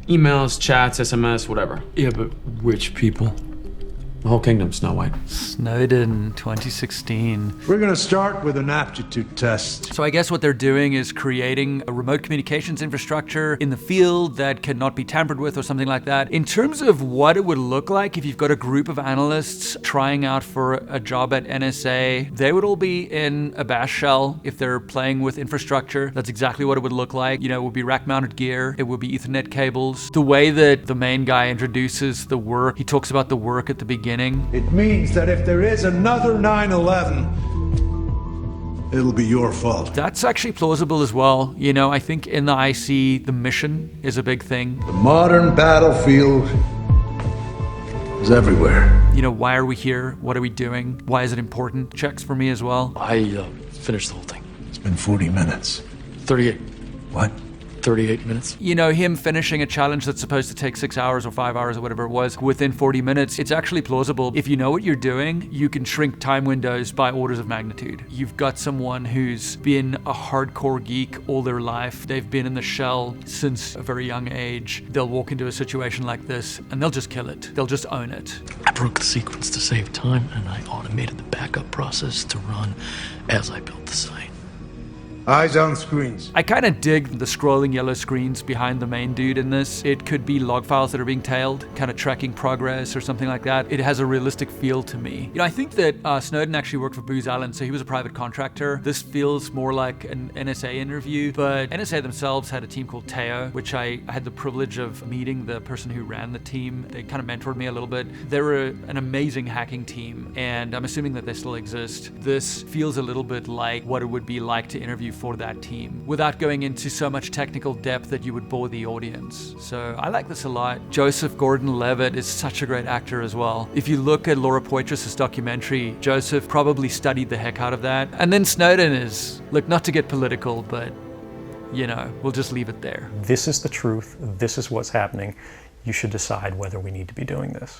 Emails, chats, SMS, whatever. Yeah, but which people? The whole kingdom, Snow White. Snowden, 2016. We're gonna start with an aptitude test. So I guess what they're doing is creating a remote communications infrastructure in the field that cannot be tampered with or something like that. In terms of what it would look like if you've got a group of analysts trying out for a job at NSA, they would all be in a bash shell if they're playing with infrastructure. That's exactly what it would look like. You know, it would be rack-mounted gear. It would be Ethernet cables. The way that the main guy introduces the work, he talks about the work at the beginning. It means that if there is another 9/11, it'll be your fault. That's actually plausible as well. You know, I think in the IC, the mission is a big thing. The modern battlefield is everywhere. You know, why are we here? What are we doing? Why is it important? Checks for me as well. I finished the whole thing. It's been 40 minutes. 38. What? 38 minutes. You know, him finishing a challenge that's supposed to take 6 hours or 5 hours or whatever it was within 40 minutes, it's actually plausible. If you know what you're doing, you can shrink time windows by orders of magnitude. You've got someone who's been a hardcore geek all their life. They've been in the shell since a very young age. They'll walk into a situation like this and they'll just kill it. They'll just own it. I broke the sequence to save time, and I automated the backup process to run as I built the site. Eyes on screens. I kind of dig the scrolling yellow screens behind the main dude in this. It could be log files that are being tailed, kind of tracking progress or something like that. It has a realistic feel to me. You know, I think that Snowden actually worked for Booz Allen, so he was a private contractor. This feels more like an NSA interview, but NSA themselves had a team called Teo, which I had the privilege of meeting the person who ran the team. They kind of mentored me a little bit. They were an amazing hacking team, and I'm assuming that they still exist. This feels a little bit like what it would be like to interview for that team without going into so much technical depth that you would bore the audience. So I like this a lot. Joseph Gordon-Levitt is such a great actor as well. If you look at Laura Poitras' documentary, Joseph probably studied the heck out of that. And then Snowden is, look, not to get political, but you know, we'll just leave it there. This is the truth. This is what's happening. You should decide whether we need to be doing this.